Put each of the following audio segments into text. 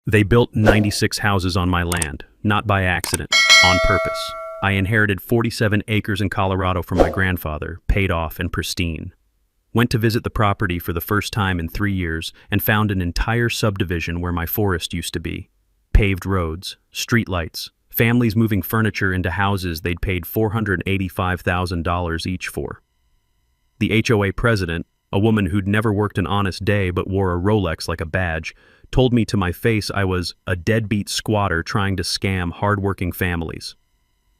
They built 96 houses on my land, not by accident, on purpose. I inherited 47 acres in Colorado from my grandfather, paid off and pristine. Went to visit the property for the first time in 3 years and found an entire subdivision where my forest used to be. Paved roads, streetlights, families moving furniture into houses they'd paid $485,000 each for. The HOA president, a woman who'd never worked an honest day but wore a Rolex like a badge, told me to my face I was a deadbeat squatter trying to scam hardworking families.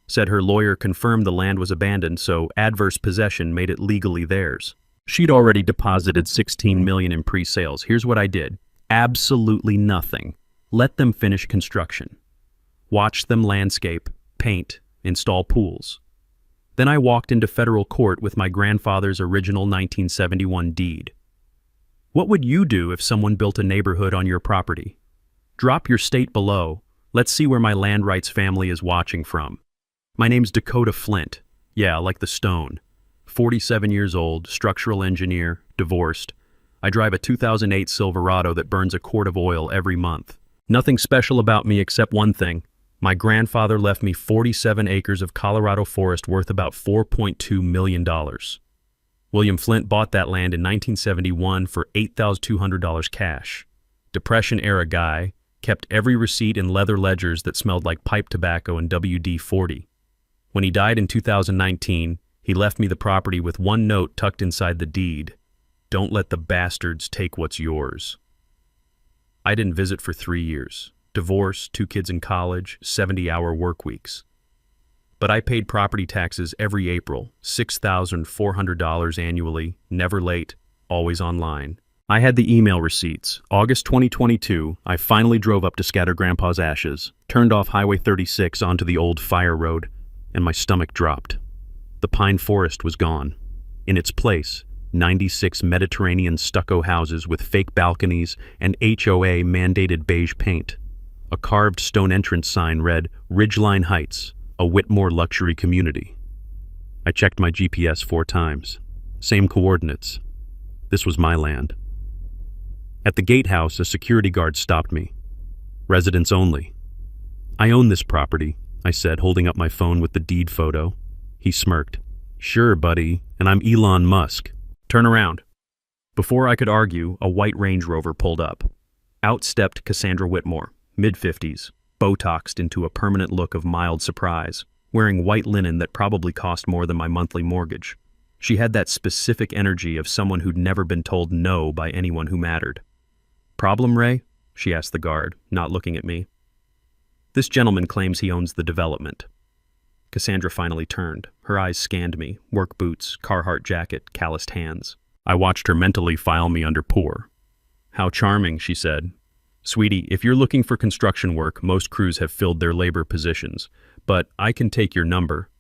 Said her lawyer confirmed the land was abandoned, so adverse possession made it legally theirs. She'd already deposited $16 million in pre-sales. Here's what I did. Absolutely nothing. Let them finish construction. Watched them landscape, paint, install pools. Then I walked into federal court with my grandfather's original 1971 deed. What would you do if someone built a neighborhood on your property? Drop your state below. Let's see where my land rights family is watching from. My name's Dakota Flint. Yeah, like the stone. 47 years old, structural engineer, divorced. I drive a 2008 Silverado that burns a quart of oil every month. Nothing special about me except one thing. My grandfather left me 47 acres of Colorado forest worth about $4.2 million. William Flint bought that land in 1971 for $8,200 cash. Depression-era guy, kept every receipt in leather ledgers that smelled like pipe tobacco and WD-40. When he died in 2019, he left me the property with one note tucked inside the deed. Don't let the bastards take what's yours. I didn't visit for 3 years. Divorce, 2 kids in college, 70-hour work weeks. But I paid property taxes every April, $6,400 annually, never late, always online. I had the email receipts. August 2022, I finally drove up to scatter Grandpa's ashes, turned off Highway 36 onto the old fire road, and my stomach dropped. The pine forest was gone. In its place, 96 Mediterranean stucco houses with fake balconies and HOA mandated beige paint. A carved stone entrance sign read, Ridgeline Heights, a Whitmore luxury community. I checked my GPS 4 times. Same coordinates. This was my land. At the gatehouse, a security guard stopped me. Residents only. I own this property, I said, holding up my phone with the deed photo. He smirked. Sure, buddy, and I'm Elon Musk. Turn around. Before I could argue, a white Range Rover pulled up. Out stepped Cassandra Whitmore, mid-50s, Botoxed into a permanent look of mild surprise, wearing white linen that probably cost more than my monthly mortgage. She had that specific energy of someone who'd never been told no by anyone who mattered. Problem, Ray? She asked the guard, not looking at me. This gentleman claims he owns the development. Cassandra finally turned. Her eyes scanned me, work boots, Carhartt jacket, calloused hands. I watched her mentally file me under poor. How charming, she said. Sweetie, if you're looking for construction work, most crews have filled their labor positions, but I can take your number.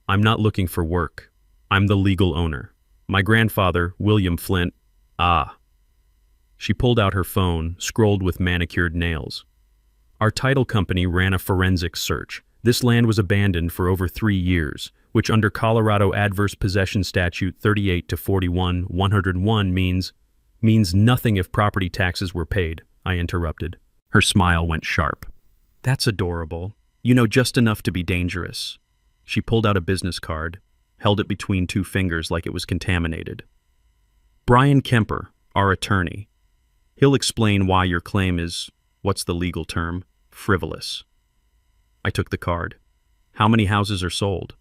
I'm not looking for work. I'm the legal owner. My grandfather, William Flint, She pulled out her phone, scrolled with manicured nails. Our title company ran a forensic search. This land was abandoned for over 3 years, which under Colorado Adverse Possession Statute 38 to 41, 101 means nothing if property taxes were paid, I interrupted. Her smile went sharp. That's adorable. You know just enough to be dangerous. She pulled out a business card, held it between 2 fingers like it was contaminated. Brian Kemper, our attorney. He'll explain why your claim is, what's the legal term, frivolous. I took the card. How many houses are sold?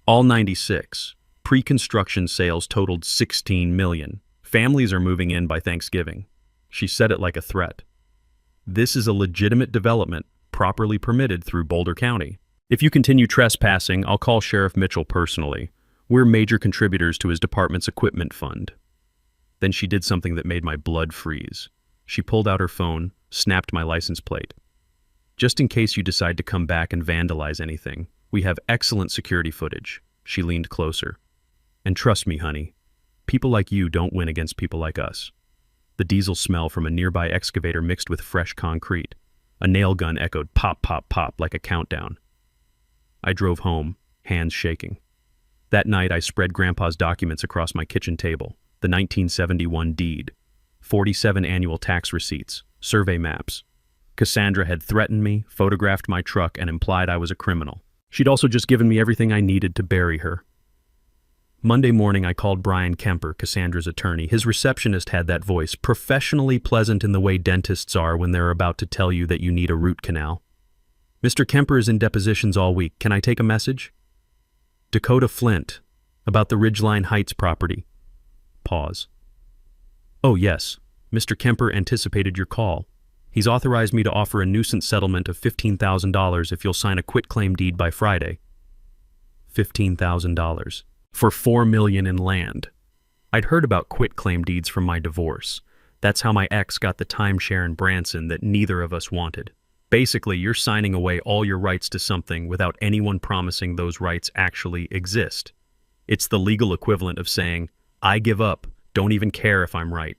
All 96. Pre-construction sales totaled $16 million. Families are moving in by Thanksgiving. She said it like a threat. This is a legitimate development, properly permitted through Boulder County. If you continue trespassing, I'll call Sheriff Mitchell personally. We're major contributors to his department's equipment fund. Then she did something that made my blood freeze. She pulled out her phone, snapped my license plate. Just in case you decide to come back and vandalize anything, we have excellent security footage. She leaned closer. And trust me, honey, people like you don't win against people like us. The diesel smell from a nearby excavator mixed with fresh concrete. A nail gun echoed pop, pop, pop like a countdown. I drove home, hands shaking. That night I spread Grandpa's documents across my kitchen table. The 1971 deed, 47 annual tax receipts, survey maps, Cassandra had threatened me, photographed my truck, and implied I was a criminal. She'd also just given me everything I needed to bury her. Monday morning, I called Brian Kemper, Cassandra's attorney. His receptionist had that voice, professionally pleasant in the way dentists are when they're about to tell you that you need a root canal. Mr. Kemper is in depositions all week. Can I take a message? Dakota Flint, about the Ridgeline Heights property. Pause. Oh, yes. Mr. Kemper anticipated your call. He's authorized me to offer a nuisance settlement of $15,000 if you'll sign a quitclaim deed by Friday. $15,000. For $4 million in land. I'd heard about quitclaim deeds from my divorce. That's how my ex got the timeshare in Branson that neither of us wanted. Basically, you're signing away all your rights to something without anyone promising those rights actually exist. It's the legal equivalent of saying, I give up, don't even care if I'm right.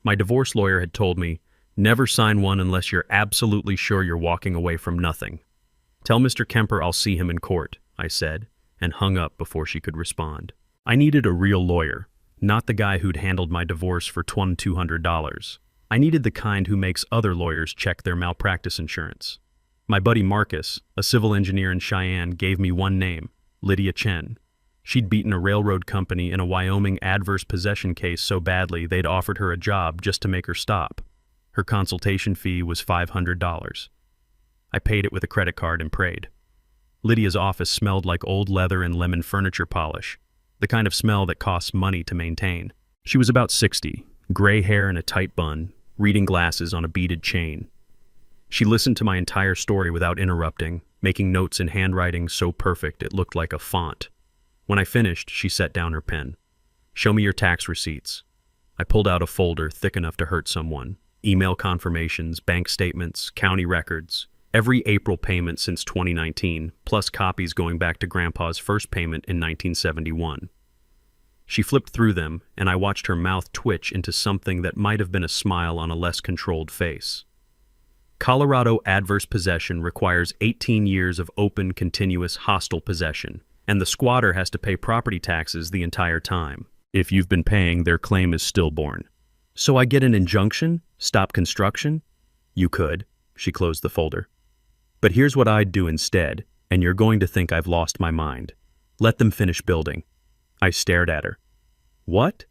My divorce lawyer had told me, never sign one unless you're absolutely sure you're walking away from nothing. Tell Mr. Kemper I'll see him in court, I said, and hung up before she could respond. I needed a real lawyer, not the guy who'd handled my divorce for $2,200. I needed the kind who makes other lawyers check their malpractice insurance. My buddy Marcus, a civil engineer in Cheyenne, gave me one name, Lydia Chen. She'd beaten a railroad company in a Wyoming adverse possession case so badly they'd offered her a job just to make her stop. Her consultation fee was $500. I paid it with a credit card and prayed. Lydia's office smelled like old leather and lemon furniture polish, the kind of smell that costs money to maintain. She was about 60, gray hair in a tight bun, reading glasses on a beaded chain. She listened to my entire story without interrupting, making notes in handwriting so perfect it looked like a font. When I finished, she set down her pen. Show me your tax receipts. I pulled out a folder thick enough to hurt someone. Email confirmations, bank statements, county records. Every April payment since 2019, plus copies going back to Grandpa's first payment in 1971. She flipped through them, and I watched her mouth twitch into something that might have been a smile on a less controlled face. Colorado adverse possession requires 18 years of open, continuous, hostile possession, and the squatter has to pay property taxes the entire time. If you've been paying, their claim is stillborn. So I get an injunction? Stop construction? You could. She closed the folder. But here's what I'd do instead, and you're going to think I've lost my mind. Let them finish building. I stared at her. What?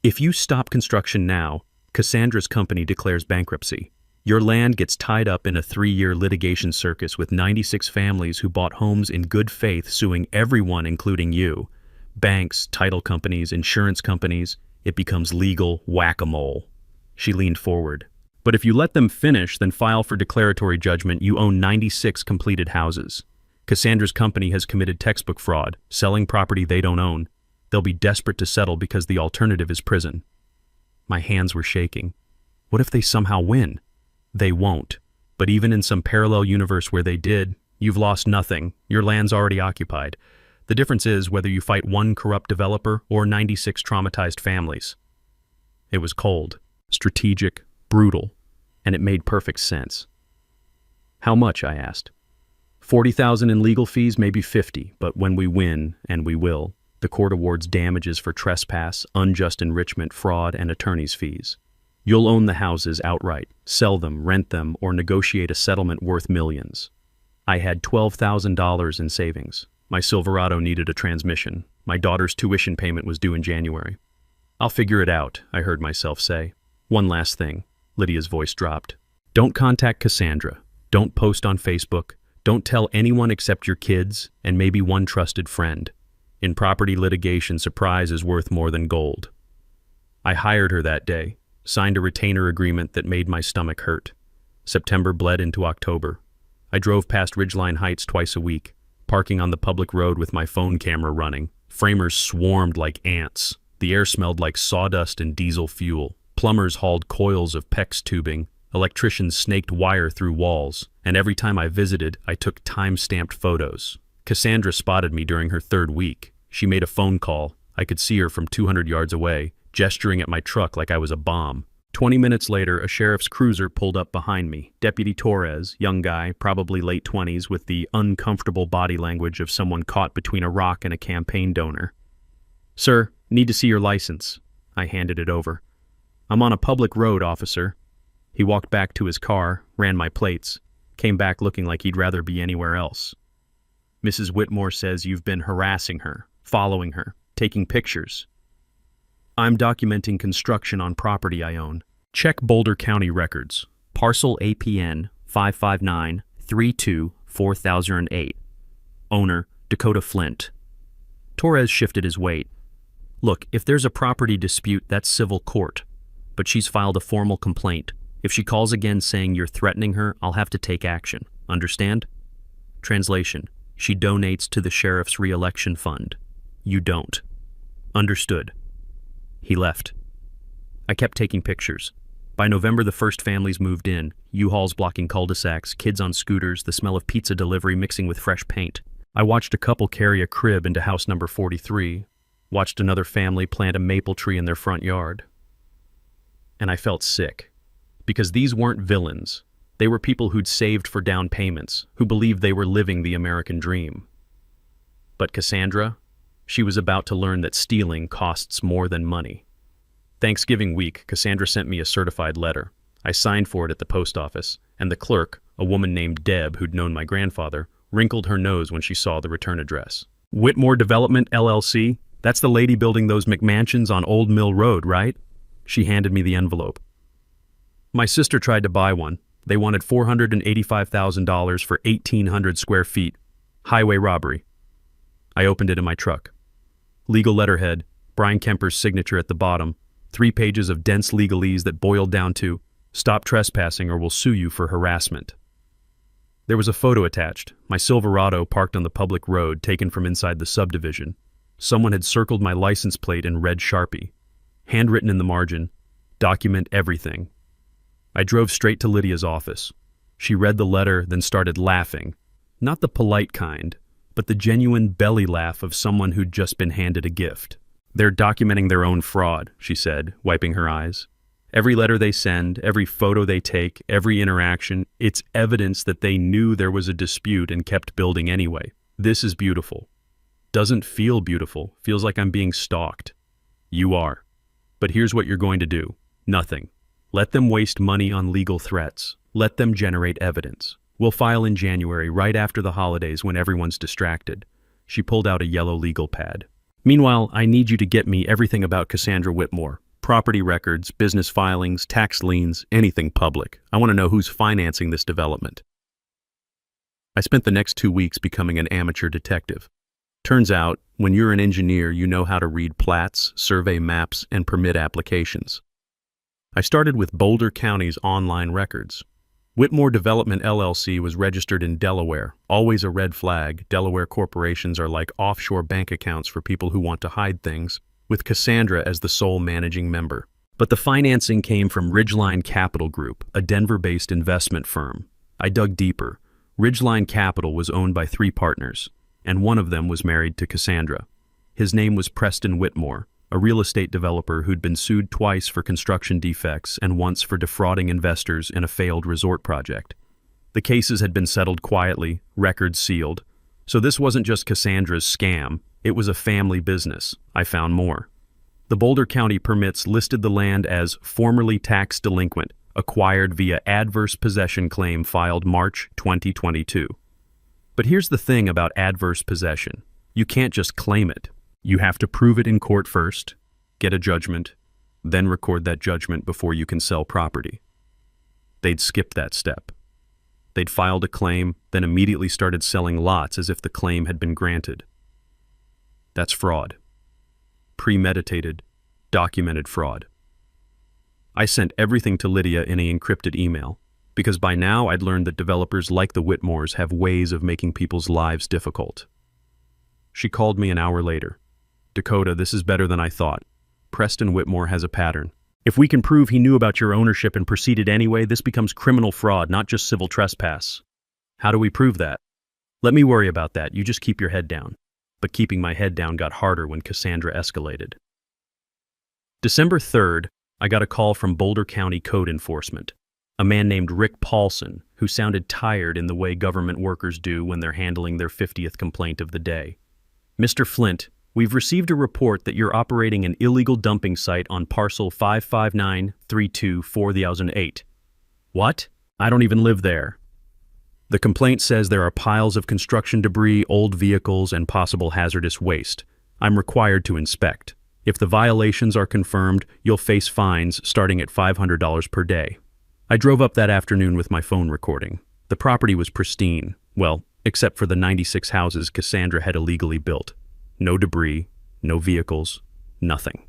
If you stop construction now, Cassandra's company declares bankruptcy. Your land gets tied up in a 3-year litigation circus with 96 families who bought homes in good faith suing everyone including you. Banks, title companies, insurance companies. It becomes legal whack-a-mole. She leaned forward. But if you let them finish, then file for declaratory judgment, you own 96 completed houses. Cassandra's company has committed textbook fraud, selling property they don't own. They'll be desperate to settle because the alternative is prison. My hands were shaking. What if they somehow win? They won't. But even in some parallel universe where they did, you've lost nothing. Your land's already occupied. The difference is whether you fight one corrupt developer or 96 traumatized families. It was cold, strategic, brutal, and it made perfect sense. How much? I asked. $40,000 in legal fees, maybe $50, but when we win, and we will, the court awards damages for trespass, unjust enrichment, fraud, and attorney's fees. You'll own the houses outright, sell them, rent them, or negotiate a settlement worth millions. I had $12,000 in savings. My Silverado needed a transmission. My daughter's tuition payment was due in January. I'll figure it out, I heard myself say. One last thing. Lydia's voice dropped. Don't contact Cassandra. Don't post on Facebook. Don't tell anyone except your kids and maybe one trusted friend. In property litigation, surprise is worth more than gold. I hired her that day, signed a retainer agreement that made my stomach hurt. September bled into October. I drove past Ridgeline Heights twice a week, parking on the public road with my phone camera running. Framers swarmed like ants. The air smelled like sawdust and diesel fuel. Plumbers hauled coils of PEX tubing. Electricians snaked wire through walls. And every time I visited, I took time-stamped photos. Cassandra spotted me during her 3rd week. She made a phone call. I could see her from 200 yards away, gesturing at my truck like I was a bomb. 20 minutes later, a sheriff's cruiser pulled up behind me. Deputy Torres, young guy, probably late 20s, with the uncomfortable body language of someone caught between a rock and a campaign donor. Sir, need to see your license. I handed it over. I'm on a public road, officer. He walked back to his car, ran my plates, came back looking like he'd rather be anywhere else. Mrs. Whitmore says you've been harassing her, following her, taking pictures. I'm documenting construction on property I own. Check Boulder County records. Parcel APN 559-32-4008. Owner, Dakota Flint. Torres shifted his weight. Look, if there's a property dispute, that's civil court. But she's filed a formal complaint. If she calls again saying you're threatening her, I'll have to take action. Understand? Translation. She donates to the sheriff's re-election fund. You don't. Understood. He left. I kept taking pictures. By November, the first families moved in. U-Hauls blocking cul-de-sacs, kids on scooters, the smell of pizza delivery mixing with fresh paint. I watched a couple carry a crib into house number 43. Watched another family plant a maple tree in their front yard. And I felt sick. Because these weren't villains. They were people who'd saved for down payments, who believed they were living the American dream. But Cassandra? She was about to learn that stealing costs more than money. Thanksgiving week, Cassandra sent me a certified letter. I signed for it at the post office, and the clerk, a woman named Deb who'd known my grandfather, wrinkled her nose when she saw the return address. Whitmore Development, LLC? That's the lady building those McMansions on Old Mill Road, right? She handed me the envelope. My sister tried to buy one. They wanted $485,000 for 1,800 square feet. Highway robbery. I opened it in my truck. Legal letterhead, Brian Kemper's signature at the bottom, 3 pages of dense legalese that boiled down to, stop trespassing or we'll sue you for harassment. There was a photo attached, my Silverado parked on the public road taken from inside the subdivision. Someone had circled my license plate in red Sharpie. Handwritten in the margin, document everything. I drove straight to Lydia's office. She read the letter, then started laughing. Not the polite kind, but the genuine belly laugh of someone who'd just been handed a gift. They're documenting their own fraud, she said, wiping her eyes. Every letter they send, every photo they take, every interaction, it's evidence that they knew there was a dispute and kept building anyway. This is beautiful. Doesn't feel beautiful, feels like I'm being stalked. You are. But here's what you're going to do. Nothing. Let them waste money on legal threats. Let them generate evidence. We'll file in January, right after the holidays when everyone's distracted. She pulled out a yellow legal pad. Meanwhile, I need you to get me everything about Cassandra Whitmore. Property records, business filings, tax liens, anything public. I want to know who's financing this development. I spent the next 2 weeks becoming an amateur detective. Turns out, when you're an engineer, you know how to read plats, survey maps, and permit applications. I started with Boulder County's online records. Whitmore Development LLC was registered in Delaware, always a red flag. Delaware corporations are like offshore bank accounts for people who want to hide things, with Cassandra as the sole managing member. But the financing came from Ridgeline Capital Group, a Denver-based investment firm. I dug deeper. Ridgeline Capital was owned by 3 partners, and one of them was married to Cassandra. His name was Preston Whitmore, a real estate developer who'd been sued twice for construction defects and once for defrauding investors in a failed resort project. The cases had been settled quietly, records sealed. So this wasn't just Cassandra's scam, it was a family business. I found more. The Boulder County permits listed the land as formerly tax delinquent, acquired via adverse possession claim filed March 2022. But here's the thing about adverse possession. You can't just claim it. You have to prove it in court first, get a judgment, then record that judgment before you can sell property. They'd skipped that step. They'd filed a claim, then immediately started selling lots as if the claim had been granted. That's fraud. Premeditated, documented fraud. I sent everything to Lydia in an encrypted email, because by now I'd learned that developers like the Whitmores have ways of making people's lives difficult. She called me an hour later. Dakota, this is better than I thought. Preston Whitmore has a pattern. If we can prove he knew about your ownership and proceeded anyway, this becomes criminal fraud, not just civil trespass. How do we prove that? Let me worry about that, you just keep your head down. But keeping my head down got harder when Cassandra escalated. December 3rd, I got a call from Boulder County Code Enforcement. A man named Rick Paulson, who sounded tired in the way government workers do when they're handling their 50th complaint of the day. Mr. Flint, we've received a report that you're operating an illegal dumping site on parcel 559-32-4008. What? I don't even live there. The complaint says there are piles of construction debris, old vehicles, and possible hazardous waste. I'm required to inspect. If the violations are confirmed, you'll face fines starting at $500 per day. I drove up that afternoon with my phone recording. The property was pristine, well, except for the 96 houses Cassandra had illegally built. No debris, no vehicles, nothing.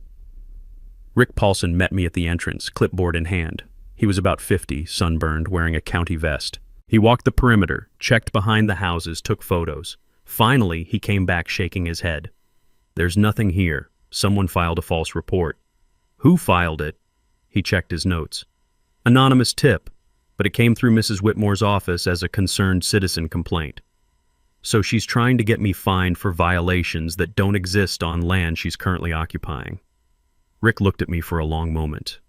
Rick Paulson met me at the entrance, clipboard in hand. He was about 50, sunburned, wearing a county vest. He walked the perimeter, checked behind the houses, took photos. Finally, he came back shaking his head. There's nothing here. Someone filed a false report. Who filed it? He checked his notes. Anonymous tip, but it came through Mrs. Whitmore's office as a concerned citizen complaint. So she's trying to get me fined for violations that don't exist on land she's currently occupying. Rick looked at me for a long moment.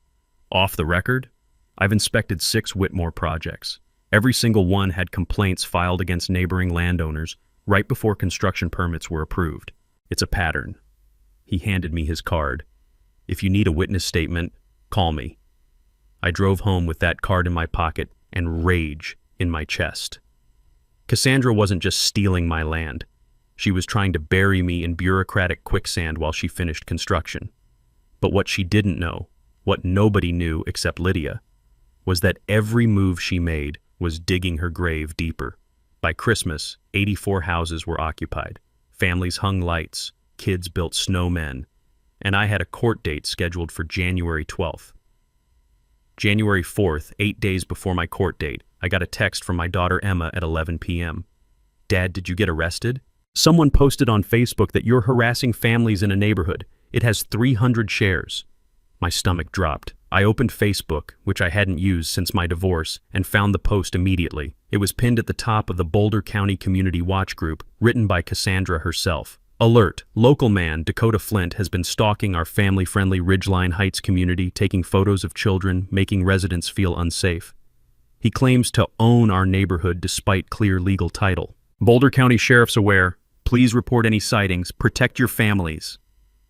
Off the record, I've inspected 6 Whitmore projects. Every single one had complaints filed against neighboring landowners right before construction permits were approved. It's a pattern. He handed me his card. If you need a witness statement, call me. I drove home with that card in my pocket and rage in my chest. Cassandra wasn't just stealing my land. She was trying to bury me in bureaucratic quicksand while she finished construction. But what she didn't know, what nobody knew except Lydia, was that every move she made was digging her grave deeper. By Christmas, 84 houses were occupied. Families hung lights, kids built snowmen, and I had a court date scheduled for January 12th. January 4th, 8 days before my court date, I got a text from my daughter Emma at 11 p.m. Dad, did you get arrested? Someone posted on Facebook that you're harassing families in a neighborhood. It has 300 shares. My stomach dropped. I opened Facebook, which I hadn't used since my divorce, and found the post immediately. It was pinned at the top of the Boulder County Community Watch group, written by Cassandra herself. Alert! Local man Dakota Flint has been stalking our family-friendly Ridgeline Heights community, taking photos of children, making residents feel unsafe. He claims to own our neighborhood despite clear legal title. Boulder County Sheriff's aware. Please report any sightings. Protect your families.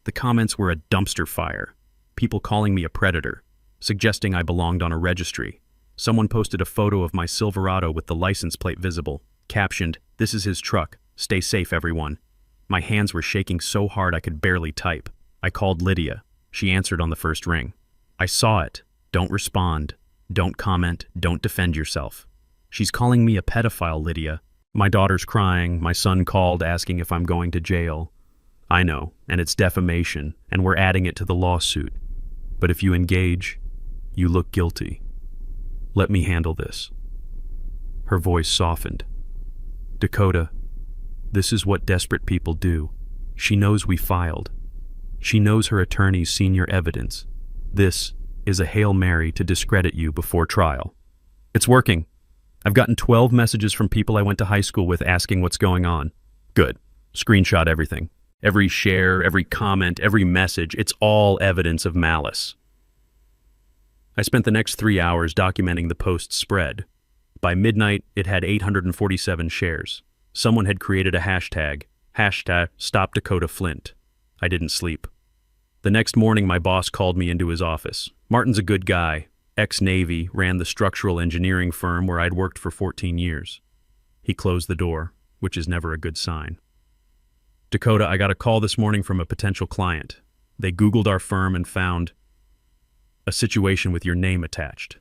The comments were a dumpster fire. People calling me a predator, suggesting I belonged on a registry. Someone posted a photo of my Silverado with the license plate visible, captioned, "This is his truck. Stay safe, everyone." My hands were shaking so hard I could barely type. I called Lydia. She answered on the first ring. I saw it. Don't respond. Don't comment. Don't defend yourself. She's calling me a pedophile, Lydia. My daughter's crying. My son called asking if I'm going to jail. I know, and it's defamation, and we're adding it to the lawsuit. But if you engage, you look guilty. Let me handle this. Her voice softened. Dakota, this is what desperate people do. She knows we filed. She knows her attorney's seen your evidence. This is a Hail Mary to discredit you before trial. It's working. I've gotten 12 messages from people I went to high school with asking what's going on. Good. Screenshot everything. Every share, every comment, every message, it's all evidence of malice. I spent the next 3 hours documenting the post's spread. By midnight, it had 847 shares. Someone had created a hashtag #StopDakotaFlint. I didn't sleep. The next morning, my boss called me into his office. Martin's a good guy. Ex-Navy, ran the structural engineering firm where I'd worked for 14 years. He closed the door, which is never a good sign. Dakota, I got a call this morning from a potential client. They Googled our firm and found a situation with your name attached.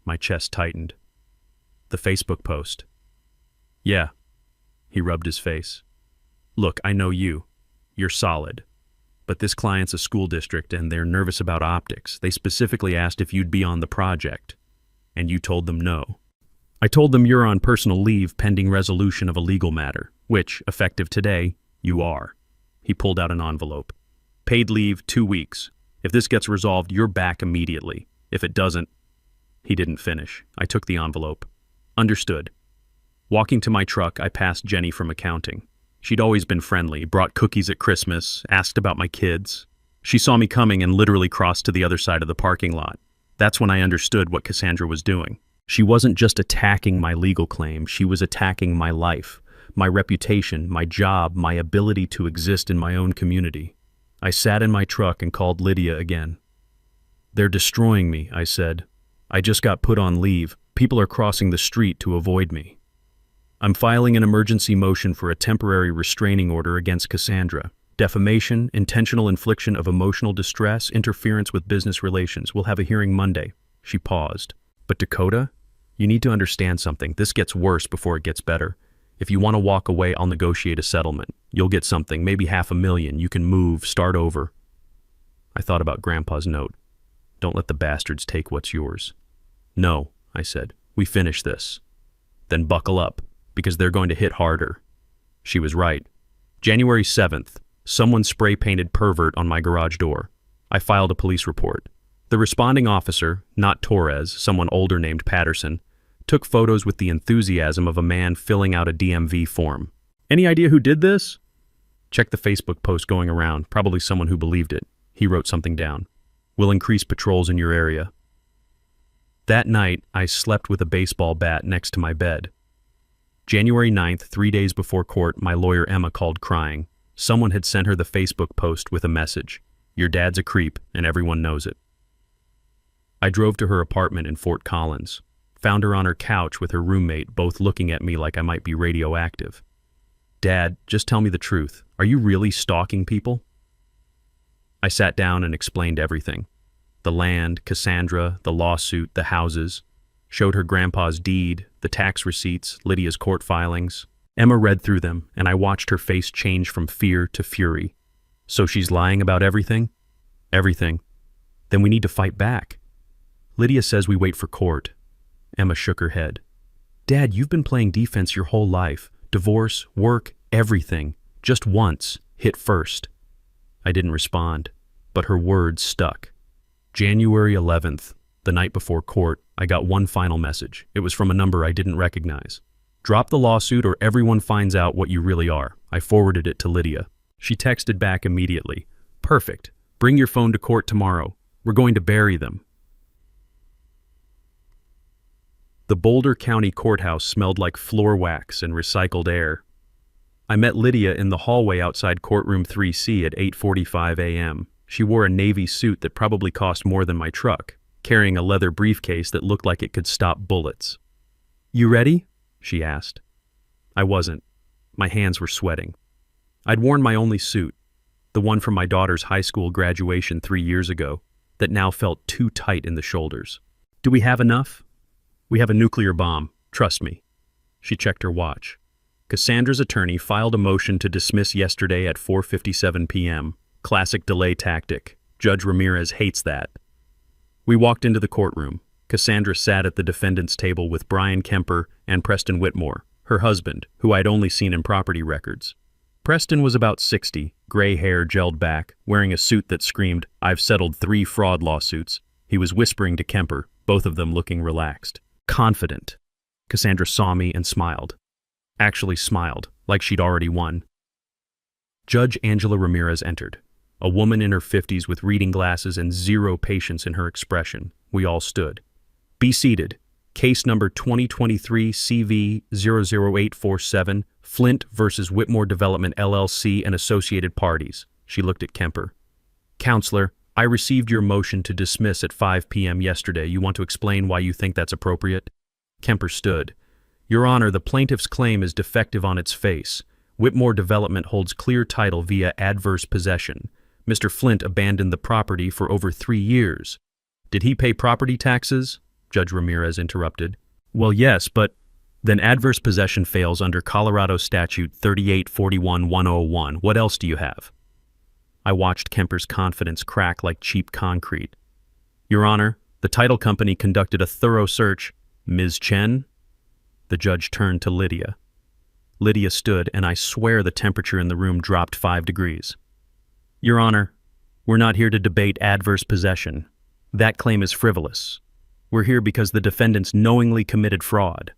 My chest tightened. The Facebook post. Yeah. He rubbed his face. Look, I know you. You're solid. But this client's a school district and they're nervous about optics. They specifically asked if you'd be on the project. And you told them no. I told them you're on personal leave pending resolution of a legal matter, which, effective today, you are. He pulled out an envelope. Paid leave 2 weeks. If this gets resolved, you're back immediately. If it doesn't... He didn't finish. I took the envelope. Understood. Walking to my truck, I passed Jenny from accounting. She'd always been friendly, brought cookies at Christmas, asked about my kids. She saw me coming and literally crossed to the other side of the parking lot. That's when I understood what Cassandra was doing. She wasn't just attacking my legal claim, she was attacking my life, my reputation, my job, my ability to exist in my own community. I sat in my truck and called Lydia again. They're destroying me, I said. I just got put on leave. People are crossing the street to avoid me. I'm filing an emergency motion for a temporary restraining order against Cassandra. Defamation, intentional infliction of emotional distress, interference with business relations. We'll have a hearing Monday." She paused. "But Dakota, you need to understand something. This gets worse before it gets better. If you want to walk away, I'll negotiate a settlement. You'll get something, maybe $500,000. You can move, start over." I thought about Grandpa's note. "Don't let the bastards take what's yours." "No," I said. "We finish this. Then buckle up, because they're going to hit harder." She was right. January 7th, someone spray-painted pervert on my garage door. I filed a police report. The responding officer, not Torres, someone older named Patterson, took photos with the enthusiasm of a man filling out a DMV form. "Any idea who did this?" "Check the Facebook post going around, probably someone who believed it." He wrote something down. "We'll increase patrols in your area." That night, I slept with a baseball bat next to my bed. January 9th, 3 days before court, my lawyer Emma called crying. Someone had sent her the Facebook post with a message. "Your dad's a creep, and everyone knows it." I drove to her apartment in Fort Collins, found her on her couch with her roommate, both looking at me like I might be radioactive. "Dad, just tell me the truth. Are you really stalking people?" I sat down and explained everything. The land, Cassandra, the lawsuit, the houses. Showed her Grandpa's deed, the tax receipts, Lydia's court filings. Emma read through them, and I watched her face change from fear to fury. "So she's lying about everything?" "Everything." "Then we need to fight back." "Lydia says we wait for court." Emma shook her head. "Dad, you've been playing defense your whole life. Divorce, work, everything. Just once. Hit first." I didn't respond, but her words stuck. January 11th, the night before court, I got one final message. It was from a number I didn't recognize. "Drop the lawsuit or everyone finds out what you really are." I forwarded it to Lydia. She texted back immediately. "Perfect. Bring your phone to court tomorrow. We're going to bury them." The Boulder County Courthouse smelled like floor wax and recycled air. I met Lydia in the hallway outside courtroom 3C at 8:45 a.m. She wore a navy suit that probably cost more than my truck, carrying a leather briefcase that looked like it could stop bullets. "You ready?" she asked. I wasn't. My hands were sweating. I'd worn my only suit, the one from my daughter's high school graduation 3 years ago, that now felt too tight in the shoulders. "Do we have enough?" "We have a nuclear bomb. Trust me." She checked her watch. Cassandra's attorney filed a motion to dismiss yesterday at 4:57 p.m. Classic delay tactic. Judge Ramirez hates that. We walked into the courtroom. Cassandra sat at the defendant's table with Brian Kemper and Preston Whitmore, her husband, who I'd only seen in property records. Preston was about 60, gray hair gelled back, wearing a suit that screamed, "I've settled 3 fraud lawsuits." He was whispering to Kemper, both of them looking relaxed. Confident. Cassandra saw me and smiled. Actually smiled, like she'd already won. Judge Angela Ramirez entered, a woman in her 50s with reading glasses and zero patience in her expression. We all stood. "Be seated. Case number 2023 CV 00847, Flint versus Whitmore Development LLC and associated parties." She looked at Kemper. "Counselor, I received your motion to dismiss at 5 p.m. yesterday. You want to explain why you think that's appropriate?" Kemper stood. "Your Honor, the plaintiff's claim is defective on its face. Whitmore Development holds clear title via adverse possession. Mr. Flint abandoned the property for over 3 years. Did he pay property taxes?" Judge Ramirez interrupted. "Well, yes, but then adverse possession fails under Colorado Statute 3841-101. What else do you have?" I watched Kemper's confidence crack like cheap concrete. "Your Honor, the title company conducted a thorough search." "Ms. Chen?" The judge turned to Lydia. Lydia stood, and I swear the temperature in the room dropped 5 degrees. "Your Honor, we're not here to debate adverse possession. That claim is frivolous. We're here because the defendants knowingly committed fraud."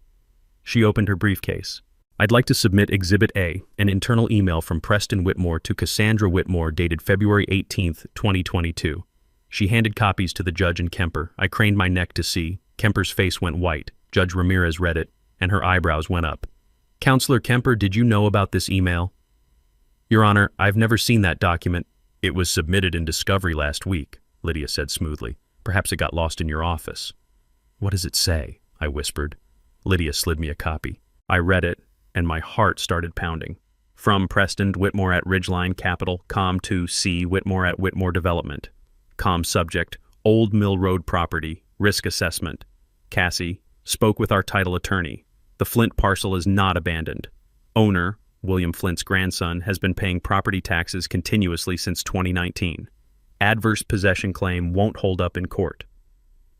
She opened her briefcase. "I'd like to submit Exhibit A, an internal email from Preston Whitmore to Cassandra Whitmore dated February 18th, 2022. She handed copies to the judge and Kemper. I craned my neck to see. Kemper's face went white. Judge Ramirez read it, and her eyebrows went up. "Counselor Kemper, did you know about this email?" "Your Honor, I've never seen that document." "It was submitted in discovery last week," Lydia said smoothly. "Perhaps it got lost in your office." "What does it say?" I whispered. Lydia slid me a copy. I read it, and my heart started pounding. From Preston Whitmore at Ridgeline Capital, Com to C. Whitmore at Whitmore Development. Com subject, Old Mill Road property, risk assessment. Cassie, spoke with our title attorney. The Flint parcel is not abandoned. Owner, William Flint's grandson, has been paying property taxes continuously since 2019. Adverse possession claim won't hold up in court.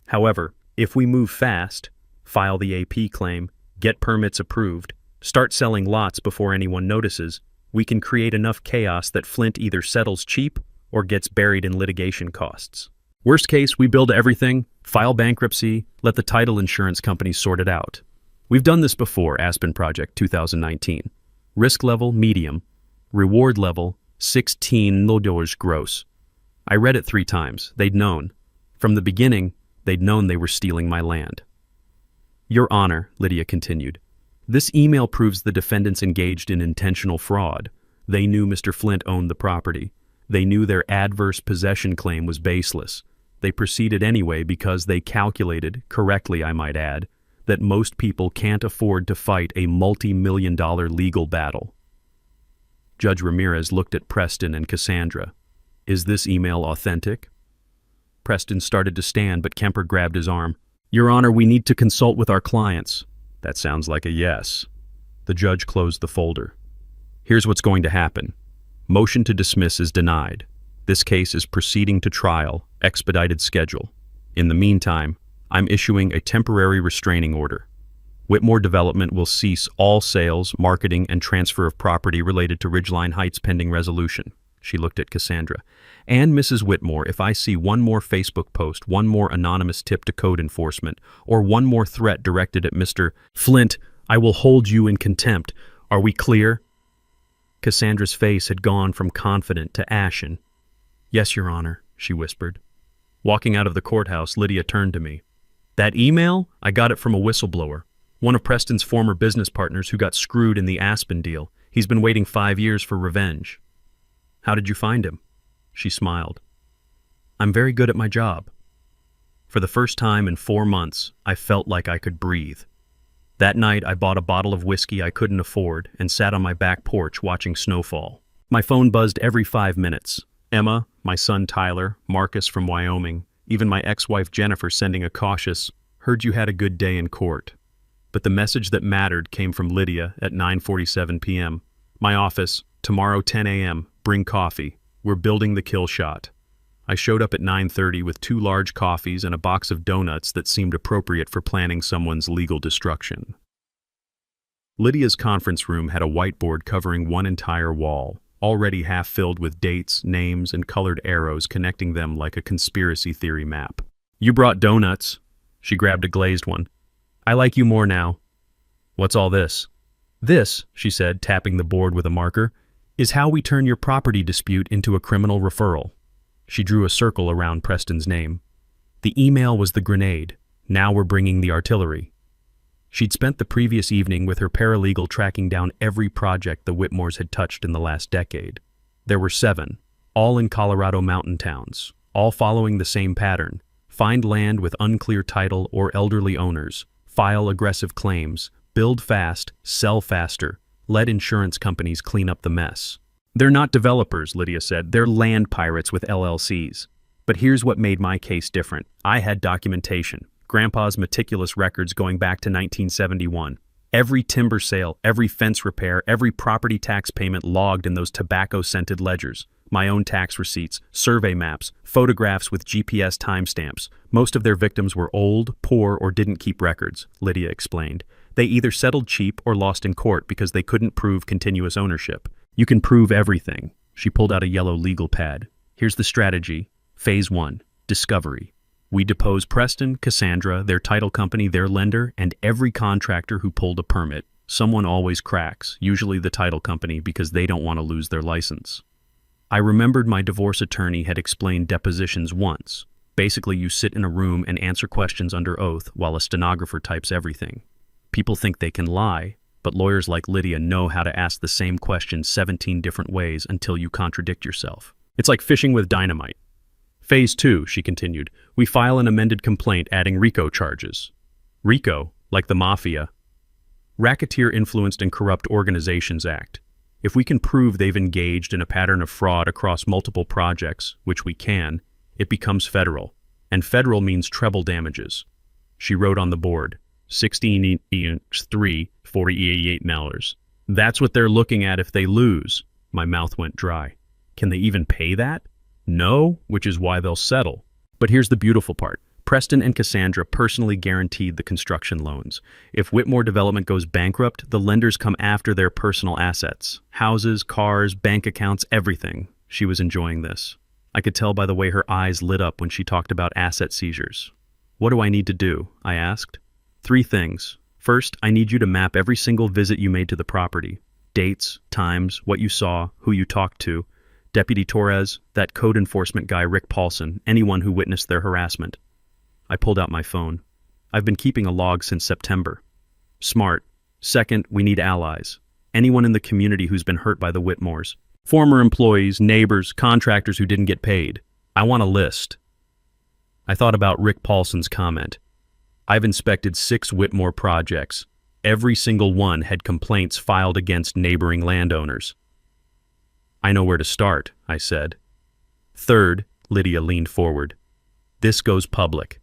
However, if we move fast, file the AP claim, get permits approved, start selling lots before anyone notices, we can create enough chaos that Flint either settles cheap or gets buried in litigation costs. Worst case, we build everything, file bankruptcy, let the title insurance companies sort it out. We've done this before, Aspen Project 2019. Risk level, medium. Reward level, $16 gross. I read it 3 times. They'd known. From the beginning, they'd known they were stealing my land. Your Honor, Lydia continued, this email proves the defendants engaged in intentional fraud. They knew Mr. Flint owned the property. They knew their adverse possession claim was baseless. They proceeded anyway because they calculated, correctly I might add, that most people can't afford to fight a multi-million-dollar legal battle. Judge Ramirez looked at Preston and Cassandra. Is this email authentic? Preston started to stand, but Kemper grabbed his arm. Your Honor, we need to consult with our clients. That sounds like a yes. The judge closed the folder. Here's what's going to happen. Motion to dismiss is denied. This case is proceeding to trial, expedited schedule. In the meantime, I'm issuing a temporary restraining order. Whitmore Development will cease all sales, marketing, and transfer of property related to Ridgeline Heights pending resolution. She looked at Cassandra. And Mrs. Whitmore, if I see one more Facebook post, one more anonymous tip to code enforcement, or one more threat directed at Mr. Flint, I will hold you in contempt. Are we clear? Cassandra's face had gone from confident to ashen. Yes, Your Honor, she whispered. Walking out of the courthouse, Lydia turned to me. That email? I got it from a whistleblower. One of Preston's former business partners who got screwed in the Aspen deal. He's been waiting 5 years for revenge. How did you find him? She smiled. I'm very good at my job. For the first time in 4 months, I felt like I could breathe. That night, I bought a bottle of whiskey I couldn't afford and sat on my back porch watching snowfall. My phone buzzed every 5 minutes. Emma, my son Tyler, Marcus from Wyoming, even my ex-wife Jennifer sending a cautious, heard you had a good day in court. But the message that mattered came from Lydia at 9:47 p.m. My office, tomorrow 10 a.m., bring coffee. We're building the kill shot. I showed up at 9:30 with 2 large coffees and a box of donuts that seemed appropriate for planning someone's legal destruction. Lydia's conference room had a whiteboard covering one entire wall, already half filled with dates, names, and colored arrows connecting them like a conspiracy theory map. You brought donuts. She grabbed a glazed one. I like you more now. What's all this? This, she said, tapping the board with a marker, is how we turn your property dispute into a criminal referral. She drew a circle around Preston's name. The email was the grenade. Now we're bringing the artillery. She'd spent the previous evening with her paralegal tracking down every project the Whitmores had touched in the last decade. There were 7, all in Colorado mountain towns, all following the same pattern. Find land with unclear title or elderly owners, file aggressive claims, build fast, sell faster, let insurance companies clean up the mess. They're not developers, Lydia said. They're land pirates with LLCs. But here's what made my case different. I had documentation. Grandpa's meticulous records going back to 1971. Every timber sale, every fence repair, every property tax payment logged in those tobacco-scented ledgers. My own tax receipts, survey maps, photographs with GPS timestamps. Most of their victims were old, poor, or didn't keep records, Lydia explained. They either settled cheap or lost in court because they couldn't prove continuous ownership. You can prove everything. She pulled out a yellow legal pad. Here's the strategy. Phase 1, discovery. We depose Preston, Cassandra, their title company, their lender, and every contractor who pulled a permit. Someone always cracks, usually the title company, because they don't want to lose their license. I remembered my divorce attorney had explained depositions once. Basically, you sit in a room and answer questions under oath while a stenographer types everything. People think they can lie, but lawyers like Lydia know how to ask the same question 17 different ways until you contradict yourself. It's like fishing with dynamite. Phase 2, she continued, we file an amended complaint adding RICO charges. RICO, like the mafia. Racketeer Influenced and Corrupt Organizations Act. If we can prove they've engaged in a pattern of fraud across multiple projects, which we can, it becomes federal. And federal means treble damages. She wrote on the board, 16.348 dollars. That's what they're looking at if they lose. My mouth went dry. Can they even pay that? No, which is why they'll settle. But here's the beautiful part. Preston and Cassandra personally guaranteed the construction loans. If Whitmore Development goes bankrupt, the lenders come after their personal assets. Houses, cars, bank accounts, everything. She was enjoying this. I could tell by the way her eyes lit up when she talked about asset seizures. What do I need to do? I asked. 3 things. First, I need you to map every single visit you made to the property. Dates, times, what you saw, who you talked to. Deputy Torres, that code enforcement guy Rick Paulson, anyone who witnessed their harassment. I pulled out my phone. I've been keeping a log since September. Smart. Second, we need allies. Anyone in the community who's been hurt by the Whitmores. Former employees, neighbors, contractors who didn't get paid. I want a list. I thought about Rick Paulson's comment. I've inspected 6 Whitmore projects. Every single one had complaints filed against neighboring landowners. I know where to start, I said. Third, Lydia leaned forward. This goes public.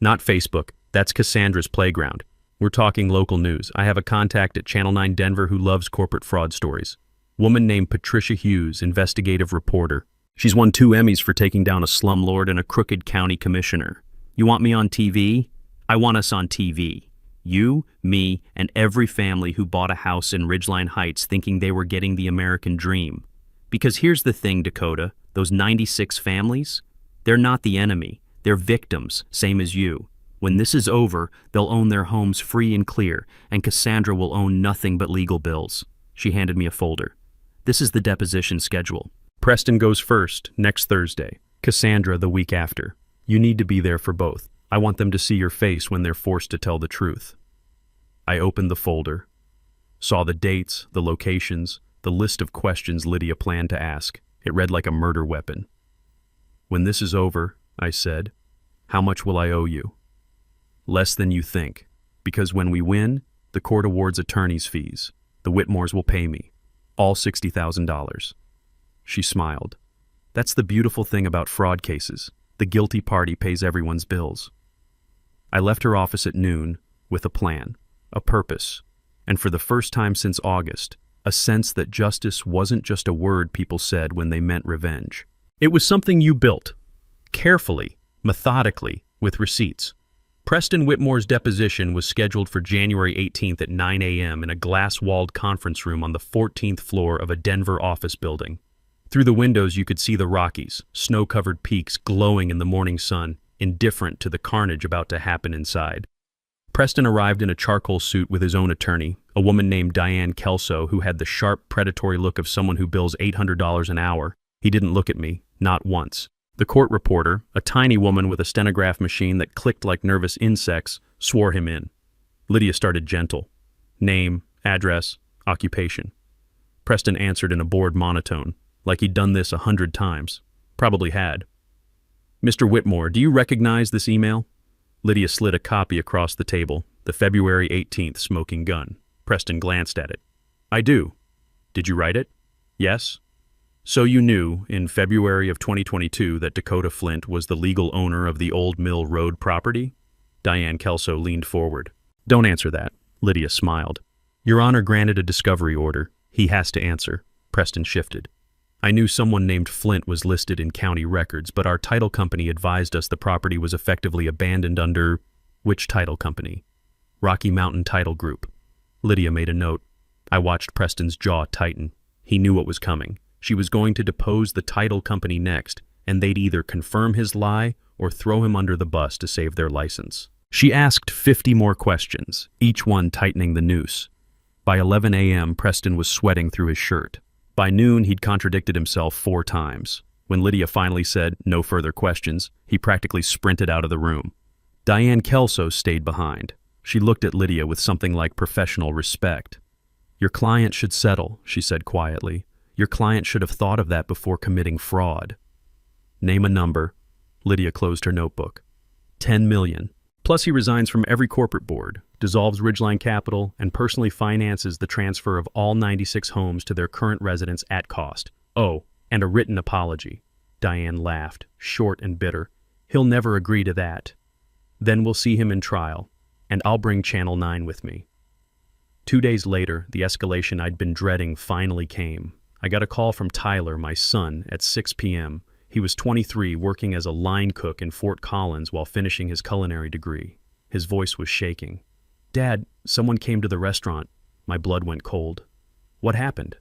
Not Facebook. That's Cassandra's playground. We're talking local news. I have a contact at Channel 9 Denver who loves corporate fraud stories. Woman named Patricia Hughes, investigative reporter. She's won 2 Emmys for taking down a slumlord and a crooked county commissioner. You want me on TV? I want us on TV. You, me, and every family who bought a house in Ridgeline Heights thinking they were getting the American dream. Because here's the thing, Dakota, those 96 families, they're not the enemy. They're victims, same as you. When this is over, they'll own their homes free and clear, and Cassandra will own nothing but legal bills. She handed me a folder. This is the deposition schedule. Preston goes first, next Thursday. Cassandra the week after. You need to be there for both. I want them to see your face when they're forced to tell the truth. I opened the folder, saw the dates, the locations, the list of questions Lydia planned to ask. It read like a murder weapon. When this is over, I said, how much will I owe you? Less than you think, because when we win, the court awards attorney's fees. The Whitmores will pay me, all $60,000. She smiled. That's the beautiful thing about fraud cases. The guilty party pays everyone's bills. I left her office at noon with a plan, a purpose, and for the first time since August, a sense that justice wasn't just a word people said when they meant revenge. It was something you built, carefully, methodically, with receipts. Preston Whitmore's deposition was scheduled for January 18th at 9 a.m. in a glass-walled conference room on the 14th floor of a Denver office building. Through the windows you could see the Rockies, snow-covered peaks glowing in the morning sun, indifferent to the carnage about to happen inside. Preston arrived in a charcoal suit with his own attorney, a woman named Diane Kelso who had the sharp, predatory look of someone who bills $800 an hour. He didn't look at me, not once. The court reporter, a tiny woman with a stenograph machine that clicked like nervous insects, swore him in. Lydia started gentle. Name, address, occupation. Preston answered in a bored monotone, like he'd done this 100 times. Probably had. Mr. Whitmore, do you recognize this email? Lydia slid a copy across the table, the February 18th smoking gun. Preston glanced at it. I do. Did you write it? Yes. So you knew, in February of 2022, that Dakota Flint was the legal owner of the Old Mill Road property? Diane Kelso leaned forward. Don't answer that. Lydia smiled. Your Honor granted a discovery order. He has to answer. Preston shifted. I knew someone named Flint was listed in county records, but our title company advised us the property was effectively abandoned under... Which title company? Rocky Mountain Title Group. Lydia made a note. I watched Preston's jaw tighten. He knew what was coming. She was going to depose the title company next, and they'd either confirm his lie or throw him under the bus to save their license. She asked 50 more questions, each one tightening the noose. By 11 a.m., Preston was sweating through his shirt. By noon, he'd contradicted himself 4 times. When Lydia finally said, no further questions, he practically sprinted out of the room. Diane Kelso stayed behind. She looked at Lydia with something like professional respect. Your client should settle, she said quietly. Your client should have thought of that before committing fraud. Name a number. Lydia closed her notebook. 10 million. Plus, he resigns from every corporate board, dissolves Ridgeline Capital, and personally finances the transfer of all 96 homes to their current residents at cost. Oh, and a written apology. Diane laughed, short and bitter. He'll never agree to that. Then we'll see him in trial, and I'll bring Channel 9 with me. 2 days later, the escalation I'd been dreading finally came. I got a call from Tyler, my son, at 6 p.m. He was 23, working as a line cook in Fort Collins while finishing his culinary degree. His voice was shaking. "Dad, someone came to the restaurant." My blood went cold. "What happened?"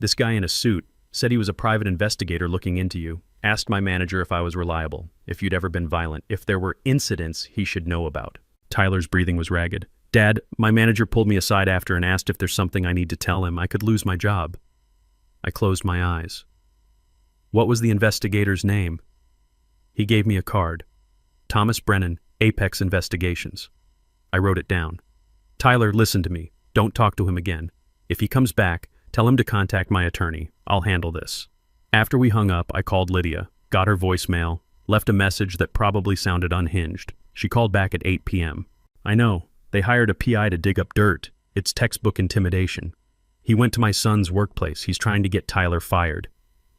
"This guy in a suit said he was a private investigator looking into you. Asked my manager if I was reliable, if you'd ever been violent, if there were incidents he should know about." Tyler's breathing was ragged. "Dad, my manager pulled me aside after and asked if there's something I need to tell him. I could lose my job." I closed my eyes. "What was the investigator's name?" He gave me a card. "Thomas Brennan, Apex Investigations." I wrote it down. "Tyler, listen to me. Don't talk to him again. If he comes back, tell him to contact my attorney. I'll handle this." After we hung up, I called Lydia, got her voicemail, left a message that probably sounded unhinged. She called back at 8 p.m. "I know. They hired a PI to dig up dirt. It's textbook intimidation. He went to my son's workplace. He's trying to get Tyler fired.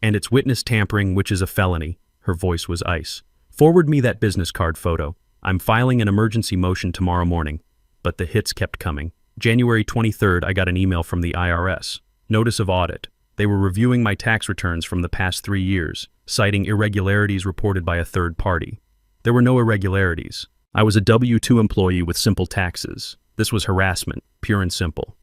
And it's witness tampering, which is a felony." Her voice was ice. "Forward me that business card photo. I'm filing an emergency motion tomorrow morning." But the hits kept coming. January 23rd, I got an email from the IRS. Notice of audit. They were reviewing my tax returns from the past 3 years, citing irregularities reported by a third party. There were no irregularities. I was a W-2 employee with simple taxes. This was harassment, pure and simple.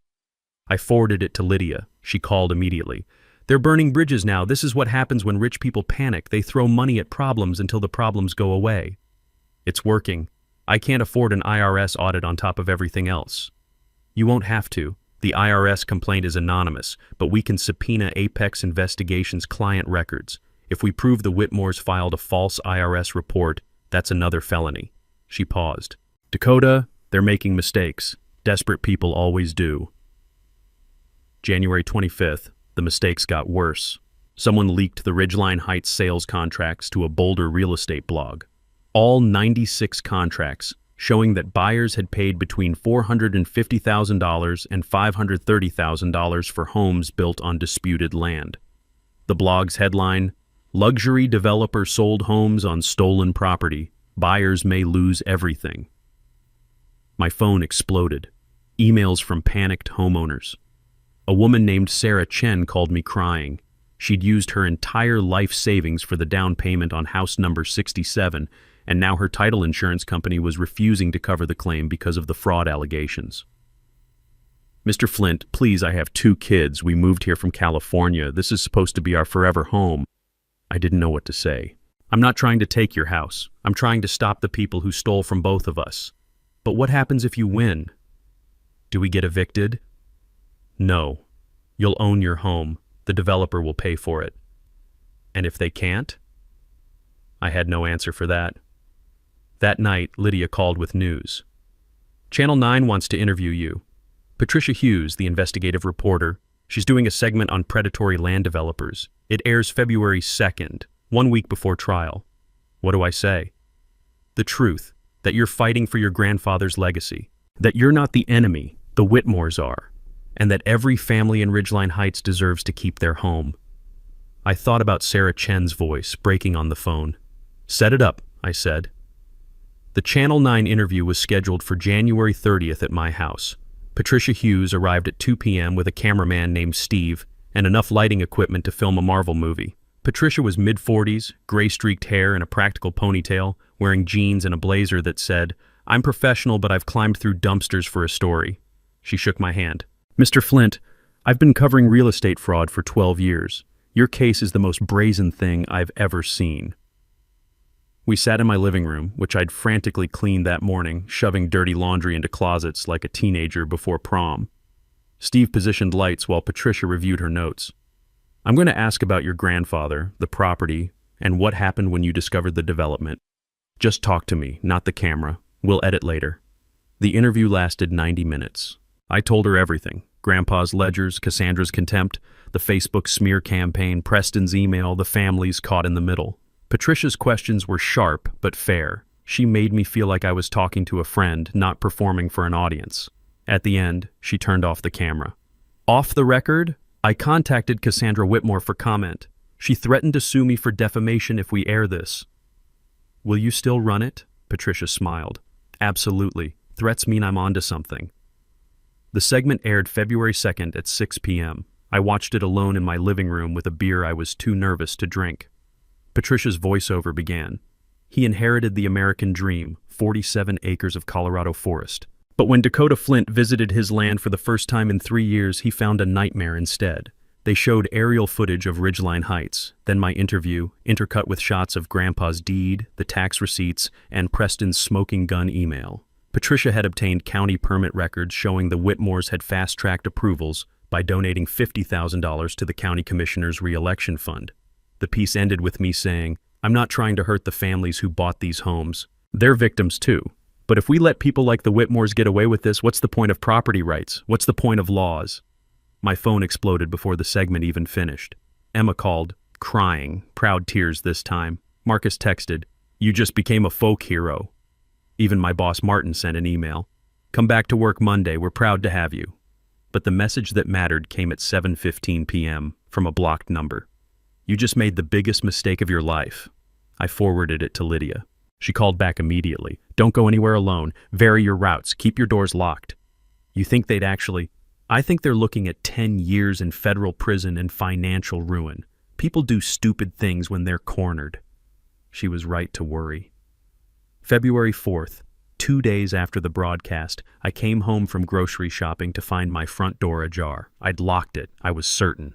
I forwarded it to Lydia. She called immediately. "They're burning bridges now. This is what happens when rich people panic. They throw money at problems until the problems go away." "It's working. I can't afford an IRS audit on top of everything else." "You won't have to. The IRS complaint is anonymous, but we can subpoena Apex Investigations client records. If we prove the Whitmores filed a false IRS report, that's another felony." She paused. "Dakota, they're making mistakes. Desperate people always do." January 25th, the mistakes got worse. Someone leaked the Ridgeline Heights sales contracts to a Boulder real estate blog. All 96 contracts, showing that buyers had paid between $450,000 and $530,000 for homes built on disputed land. The blog's headline, "Luxury developer sold homes on stolen property. Buyers may lose everything." My phone exploded. Emails from panicked homeowners. A woman named Sarah Chen called me crying. She'd used her entire life savings for the down payment on house number 67, and now her title insurance company was refusing to cover the claim because of the fraud allegations. "Mr. Flint, please, I have 2 kids. We moved here from California. This is supposed to be our forever home." I didn't know what to say. "I'm not trying to take your house. I'm trying to stop the people who stole from both of us. But what happens if you win? Do we get evicted?" "No. You'll own your home. The developer will pay for it." "And if they can't?" I had no answer for that. That night, Lydia called with news. "Channel 9 wants to interview you. Patricia Hughes, the investigative reporter. She's doing a segment on predatory land developers. It airs February 2nd, 1 week before trial." What do I say? The truth, that you're fighting for your grandfather's legacy, that you're not the enemy, the Whitmores are, and that every family in Ridgeline Heights deserves to keep their home. I thought about Sarah Chen's voice breaking on the phone. "Set it up," I said. The Channel 9 interview was scheduled for January 30th at my house. Patricia Hughes arrived at 2 p.m. with a cameraman named Steve and enough lighting equipment to film a Marvel movie. Patricia was mid-40s, gray-streaked hair and a practical ponytail, wearing jeans and a blazer that said, "I'm professional, but I've climbed through dumpsters for a story." She shook my hand. "Mr. Flint, I've been covering real estate fraud for 12 years. Your case is the most brazen thing I've ever seen." We sat in my living room, which I'd frantically cleaned that morning, shoving dirty laundry into closets like a teenager before prom. Steve positioned lights while Patricia reviewed her notes. "I'm going to ask about your grandfather, the property, and what happened when you discovered the development. Just talk to me, not the camera. We'll edit later." The interview lasted 90 minutes. I told her everything. Grandpa's ledgers, Cassandra's contempt, the Facebook smear campaign, Preston's email, the families caught in the middle. Patricia's questions were sharp but fair. She made me feel like I was talking to a friend, not performing for an audience. At the end, she turned off the camera. Off the record, I contacted Cassandra Whitmore for comment. She threatened to sue me for defamation if we air this. Will you still run it? Patricia smiled. Absolutely. Threats mean I'm onto something. The segment aired February 2nd at 6 p.m. I watched it alone in my living room with a beer I was too nervous to drink. Patricia's voiceover began. He inherited the American dream, 47 acres of Colorado forest. But when Dakota Flint visited his land for the first time in 3 years, he found a nightmare instead. They showed aerial footage of Ridgeline Heights, then my interview, intercut with shots of Grandpa's deed, the tax receipts, and Preston's smoking gun email. Patricia had obtained county permit records showing the Whitmores had fast-tracked approvals by donating $50,000 to the county commissioner's re-election fund. The piece ended with me saying, I'm not trying to hurt the families who bought these homes. They're victims too. But if we let people like the Whitmores get away with this, what's the point of property rights? What's the point of laws? My phone exploded before the segment even finished. Emma called, crying, proud tears this time. Marcus texted, you just became a folk hero. Even my boss Martin sent an email. Come back to work Monday, we're proud to have you. But the message that mattered came at 7:15 p.m. from a blocked number. You just made the biggest mistake of your life. I forwarded it to Lydia. She called back immediately. Don't go anywhere alone. Vary your routes. Keep your doors locked. You think they'd actually... I think they're looking at 10 years in federal prison and financial ruin. People do stupid things when they're cornered. She was right to worry. February 4th, 2 days after the broadcast, I came home from grocery shopping to find my front door ajar. I'd locked it, I was certain.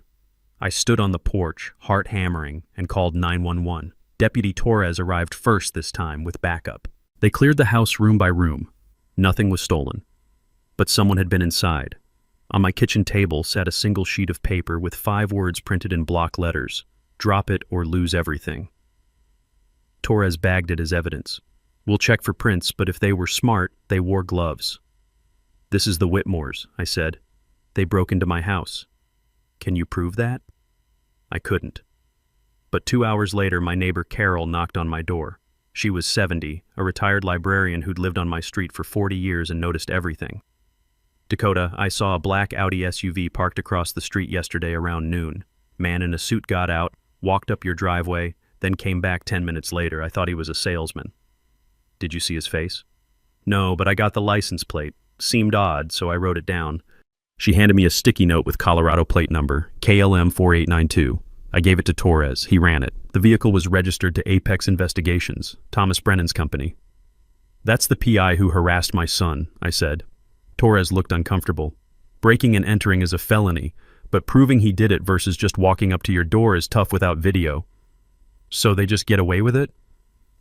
I stood on the porch, heart hammering, and called 911. Deputy Torres arrived first this time with backup. They cleared the house room by room. Nothing was stolen. But someone had been inside. On my kitchen table sat a single sheet of paper with 5 words printed in block letters. Drop it or lose everything. Torres bagged it as evidence. We'll check for prints, but if they were smart, they wore gloves. This is the Whitmores, I said. They broke into my house. Can you prove that? I couldn't. But 2 hours later, my neighbor Carol knocked on my door. She was 70, a retired librarian who'd lived on my street for 40 years and noticed everything. Dakota, I saw a black Audi SUV parked across the street yesterday around noon. Man in a suit got out, walked up your driveway, then came back 10 minutes later. I thought he was a salesman. Did you see his face? No, but I got the license plate. Seemed odd, so I wrote it down. She handed me a sticky note with Colorado plate number, KLM 4892. I gave it to Torres. He ran it. The vehicle was registered to Apex Investigations, Thomas Brennan's company. That's the PI who harassed my son, I said. Torres looked uncomfortable. Breaking and entering is a felony, but proving he did it versus just walking up to your door is tough without video. So they just get away with it?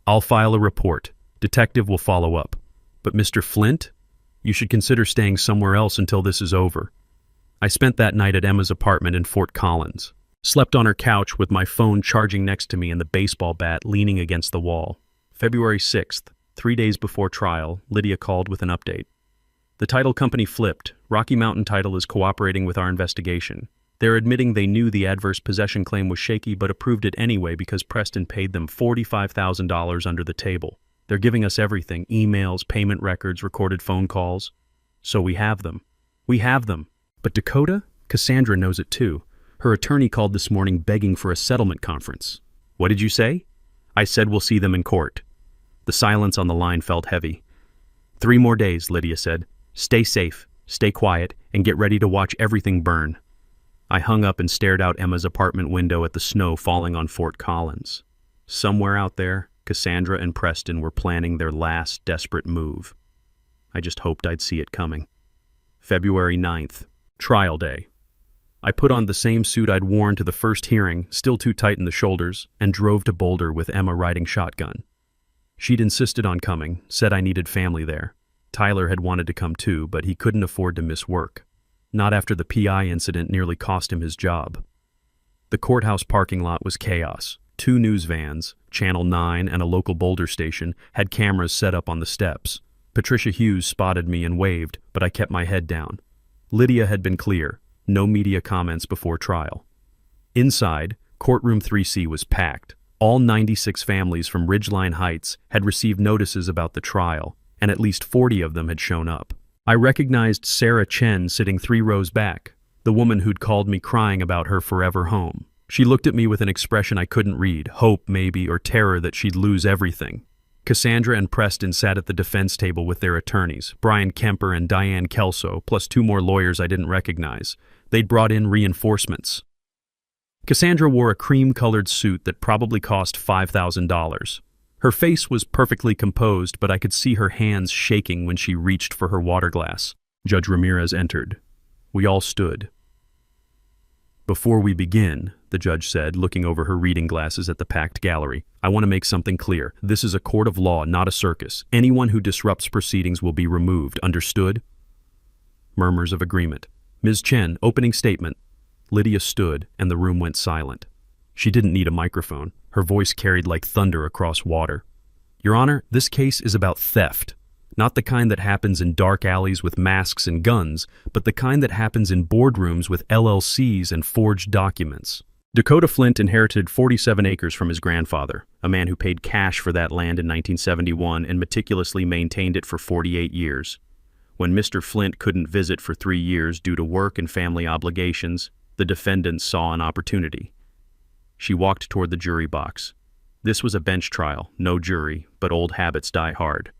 I'll file a report. Detective will follow up. But Mr. Flint? You should consider staying somewhere else until this is over. I spent that night at Emma's apartment in Fort Collins. Slept on her couch with my phone charging next to me and the baseball bat leaning against the wall. February 6th, 3 days before trial, Lydia called with an update. The title company flipped. Rocky Mountain Title is cooperating with our investigation. They're admitting they knew the adverse possession claim was shaky but approved it anyway because Preston paid them $45,000 under the table. They're giving us everything, emails, payment records, recorded phone calls. So we have them. We have them. But Dakota? Cassandra knows it too. Her attorney called this morning begging for a settlement conference. What did you say? I said we'll see them in court. The silence on the line felt heavy. 3 more days, Lydia said. Stay safe, stay quiet, and get ready to watch everything burn. I hung up and stared out Emma's apartment window at the snow falling on Fort Collins. Somewhere out there, Cassandra and Preston were planning their last desperate move. I just hoped I'd see it coming. February 9th, trial day. I put on the same suit I'd worn to the first hearing, still too tight in the shoulders, and drove to Boulder with Emma riding shotgun. She'd insisted on coming, said I needed family there. Tyler had wanted to come too, but he couldn't afford to miss work. Not after the PI incident nearly cost him his job. The courthouse parking lot was chaos. 2 news vans, Channel 9 and a local Boulder station, had cameras set up on the steps. Patricia Hughes spotted me and waved, but I kept my head down. Lydia had been clear. No media comments before trial. Inside, courtroom 3C was packed. All 96 families from Ridgeline Heights had received notices about the trial, and at least 40 of them had shown up. I recognized Sarah Chen sitting 3 rows back, the woman who'd called me crying about her forever home. She looked at me with an expression I couldn't read, hope maybe, or terror that she'd lose everything. Cassandra and Preston sat at the defense table with their attorneys, Brian Kemper and Diane Kelso, plus 2 more lawyers I didn't recognize. They'd brought in reinforcements. Cassandra wore a cream-colored suit that probably cost $5,000. Her face was perfectly composed, but I could see her hands shaking when she reached for her water glass. Judge Ramirez entered. We all stood. Before we begin, the judge said, looking over her reading glasses at the packed gallery, I want to make something clear. This is a court of law, not a circus. Anyone who disrupts proceedings will be removed. Understood? Murmurs of agreement. Ms. Chen, opening statement. Lydia stood, and the room went silent. She didn't need a microphone. Her voice carried like thunder across water. Your Honor, this case is about theft. Not the kind that happens in dark alleys with masks and guns, but the kind that happens in boardrooms with LLCs and forged documents. Dakota Flint inherited 47 acres from his grandfather, a man who paid cash for that land in 1971 and meticulously maintained it for 48 years. When Mr. Flint couldn't visit for 3 years due to work and family obligations, the defendant saw an opportunity. She walked toward the jury box. This was a bench trial, no jury, but old habits die hard.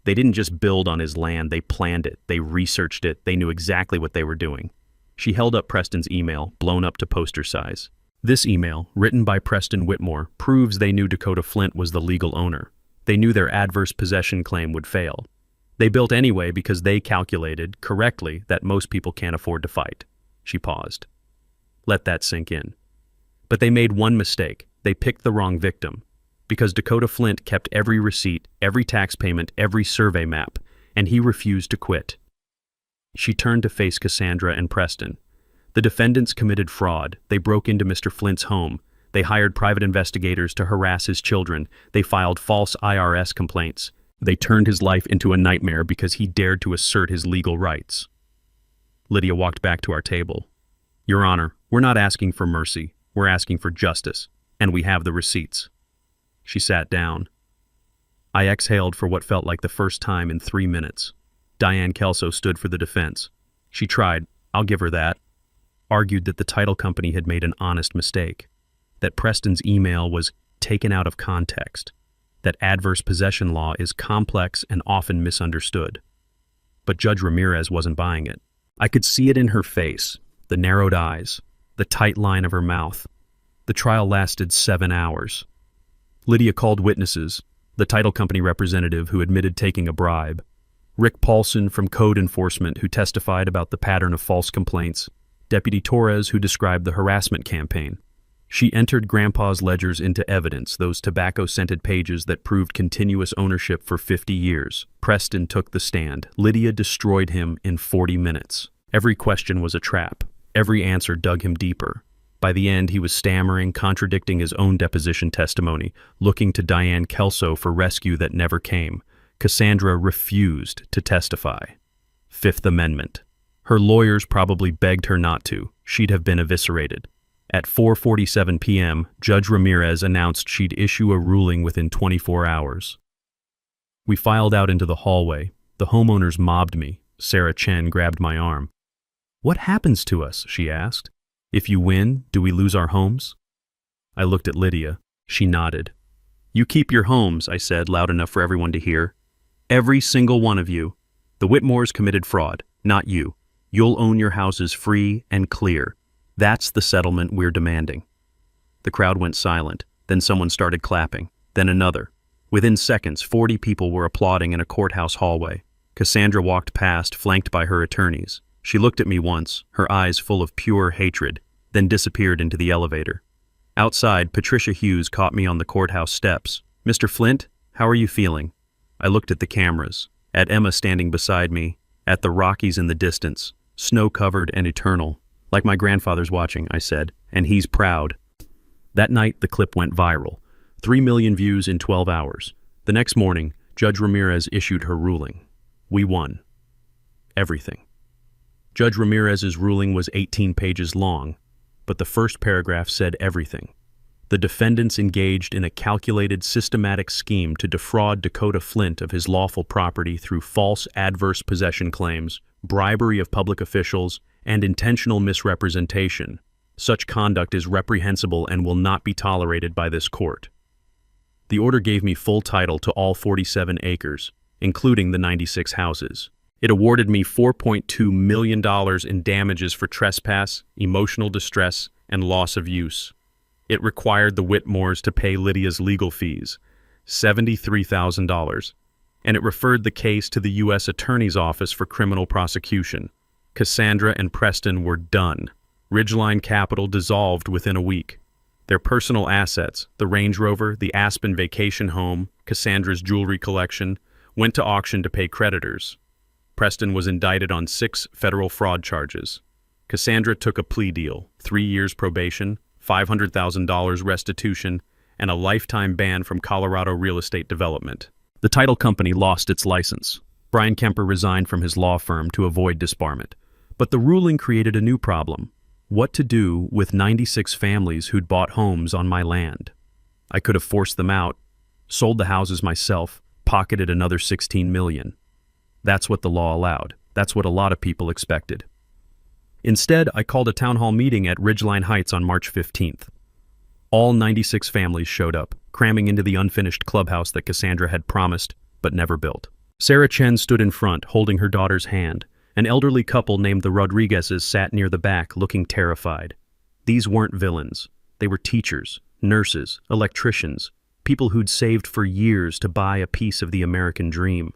They didn't just build on his land, they planned it, they researched it, they knew exactly what they were doing. She held up Preston's email, blown up to poster size. This email, written by Preston Whitmore, proves they knew Dakota Flint was the legal owner. They knew their adverse possession claim would fail. They built anyway because they calculated, correctly, that most people can't afford to fight. She paused. Let that sink in. But they made one mistake. They picked the wrong victim. Because Dakota Flint kept every receipt, every tax payment, every survey map, and he refused to quit. She turned to face Cassandra and Preston. The defendants committed fraud. They broke into Mr. Flint's home. They hired private investigators to harass his children. They filed false IRS complaints. They turned his life into a nightmare because he dared to assert his legal rights. Lydia walked back to our table. Your Honor, we're not asking for mercy. We're asking for justice, and we have the receipts. She sat down. I exhaled for what felt like the first time in 3 minutes. Diane Kelso stood for the defense. She tried, I'll give her that, argued that the title company had made an honest mistake, that Preston's email was taken out of context, that adverse possession law is complex and often misunderstood. But Judge Ramirez wasn't buying it. I could see it in her face, the narrowed eyes, the tight line of her mouth. The trial lasted 7 hours. Lydia called witnesses, the title company representative who admitted taking a bribe, Rick Paulson from Code Enforcement who testified about the pattern of false complaints, Deputy Torres who described the harassment campaign. She entered Grandpa's ledgers into evidence, those tobacco-scented pages that proved continuous ownership for 50 years. Preston took the stand. Lydia destroyed him in 40 minutes. Every question was a trap. Every answer dug him deeper. By the end, he was stammering, contradicting his own deposition testimony, looking to Diane Kelso for rescue that never came. Cassandra refused to testify. Fifth Amendment. Her lawyers probably begged her not to. She'd have been eviscerated. At 4:47 p.m., Judge Ramirez announced she'd issue a ruling within 24 hours. We filed out into the hallway. The homeowners mobbed me. Sarah Chen grabbed my arm. What happens to us? She asked. If you win, do we lose our homes? I looked at Lydia. She nodded. You keep your homes, I said, loud enough for everyone to hear. Every single one of you. The Whitmores committed fraud, not you. You'll own your houses free and clear. That's the settlement we're demanding. The crowd went silent. Then someone started clapping. Then another. Within seconds, 40 people were applauding in a courthouse hallway. Cassandra walked past, flanked by her attorneys. She looked at me once, her eyes full of pure hatred, then disappeared into the elevator. Outside, Patricia Hughes caught me on the courthouse steps. Mr. Flint, how are you feeling? I looked at the cameras, at Emma standing beside me, at the Rockies in the distance, snow-covered and eternal. Like my grandfather's watching, I said, and he's proud. That night, the clip went viral. 3 million views in 12 hours. The next morning, Judge Ramirez issued her ruling. We won. Everything. Judge Ramirez's ruling was 18 pages long, but the first paragraph said everything. The defendants engaged in a calculated, systematic scheme to defraud Dakota Flint of his lawful property through false adverse possession claims, bribery of public officials, and intentional misrepresentation. Such conduct is reprehensible and will not be tolerated by this court. The order gave me full title to all 47 acres, including the 96 houses. It awarded me $4.2 million in damages for trespass, emotional distress, and loss of use. It required the Whitmores to pay Lydia's legal fees, $73,000, and it referred the case to the U.S. Attorney's Office for criminal prosecution. Cassandra and Preston were done. Ridgeline Capital dissolved within a week. Their personal assets, the Range Rover, the Aspen vacation home, Cassandra's jewelry collection, went to auction to pay creditors. Preston was indicted on 6 federal fraud charges. Cassandra took a plea deal, 3 years probation, $500,000 restitution, and a lifetime ban from Colorado real estate development. The title company lost its license. Brian Kemper resigned from his law firm to avoid disbarment. But the ruling created a new problem. What to do with 96 families who'd bought homes on my land? I could have forced them out, sold the houses myself, pocketed another $16 million. That's what the law allowed. That's what a lot of people expected. Instead, I called a town hall meeting at Ridgeline Heights on March 15th. All 96 families showed up, cramming into the unfinished clubhouse that Cassandra had promised but never built. Sarah Chen stood in front, holding her daughter's hand. An elderly couple named the Rodriguezes sat near the back, looking terrified. These weren't villains. They were teachers, nurses, electricians, people who'd saved for years to buy a piece of the American dream.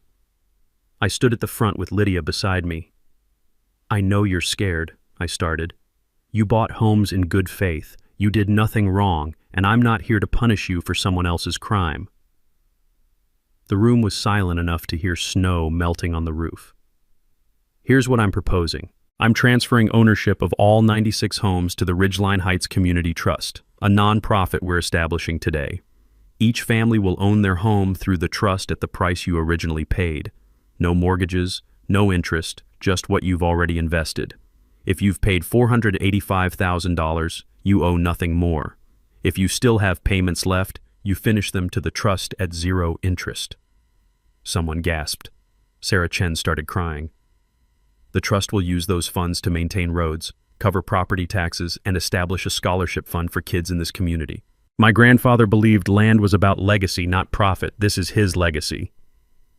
I stood at the front with Lydia beside me. "I know you're scared," I started. "You bought homes in good faith. You did nothing wrong, and I'm not here to punish you for someone else's crime." The room was silent enough to hear snow melting on the roof. "Here's what I'm proposing. I'm transferring ownership of all 96 homes to the Ridgeline Heights Community Trust, a nonprofit we're establishing today. Each family will own their home through the trust at the price you originally paid. No mortgages, no interest, just what you've already invested. If you've paid $485,000, you owe nothing more. If you still have payments left, you finish them to the trust at 0 interest." Someone gasped. Sarah Chen started crying. "The trust will use those funds to maintain roads, cover property taxes, and establish a scholarship fund for kids in this community. My grandfather believed land was about legacy, not profit. This is his legacy."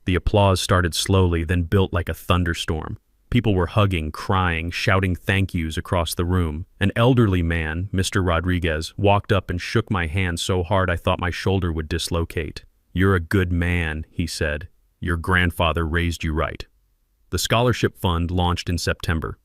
The applause started slowly, then built like a thunderstorm. People were hugging, crying, shouting thank yous across the room. An elderly man, Mr. Rodriguez, walked up and shook my hand so hard I thought my shoulder would dislocate. "You're a good man," he said. "Your grandfather raised you right." The scholarship fund launched in September.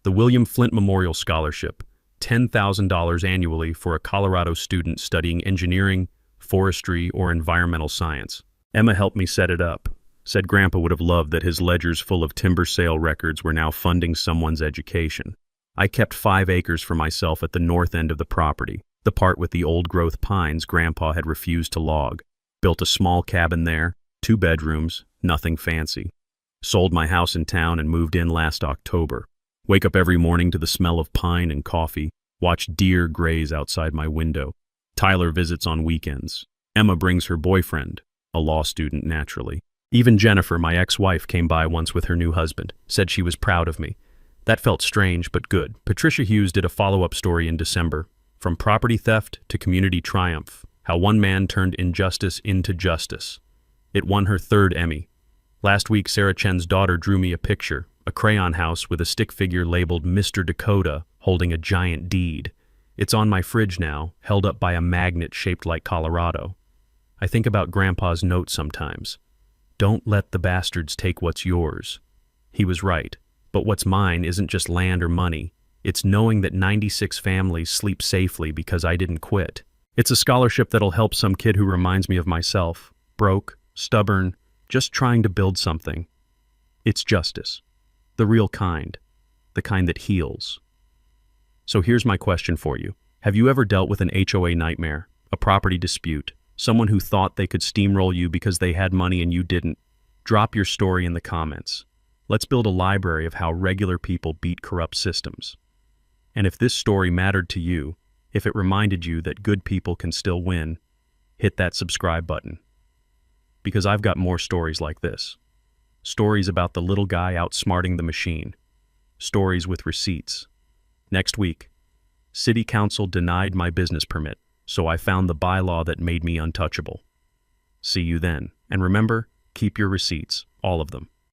The William Flint Memorial Scholarship, $10,000 annually for a Colorado student studying engineering, forestry, or environmental science. Emma helped me set it up. Said Grandpa would have loved that his ledgers full of timber sale records were now funding someone's education. I kept 5 acres for myself at the north end of the property, the part with the old-growth pines Grandpa had refused to log. Built a small cabin there, 2 bedrooms, nothing fancy. Sold my house in town and moved in last October. Wake up every morning to the smell of pine and coffee, watch deer graze outside my window. Tyler visits on weekends. Emma brings her boyfriend, a law student naturally. Even Jennifer, my ex-wife, came by once with her new husband, said she was proud of me. That felt strange, but good. Patricia Hughes did a follow-up story in December. From property theft to community triumph, how one man turned injustice into justice. It won her 3rd Emmy. Last week, Sarah Chen's daughter drew me a picture, a crayon house with a stick figure labeled Mr. Dakota holding a giant deed. It's on my fridge now, held up by a magnet shaped like Colorado. I think about Grandpa's note sometimes. Don't let the bastards take what's yours. He was right, but what's mine isn't just land or money. It's knowing that 96 families sleep safely because I didn't quit. It's a scholarship that'll help some kid who reminds me of myself, broke, stubborn, just trying to build something. It's justice. The real kind. The kind that heals. So here's my question for you. Have you ever dealt with an HOA nightmare, a property dispute, someone who thought they could steamroll you because they had money and you didn't? Drop your story in the comments. Let's build a library of how regular people beat corrupt systems. And if this story mattered to you, If it reminded you that good people can still win, hit that subscribe button. Because I've got more stories like this. Stories about the little guy outsmarting the machine. Stories with receipts. Next week, City Council denied my business permit, so I found the bylaw that made me untouchable. See you then, and remember, keep your receipts, all of them.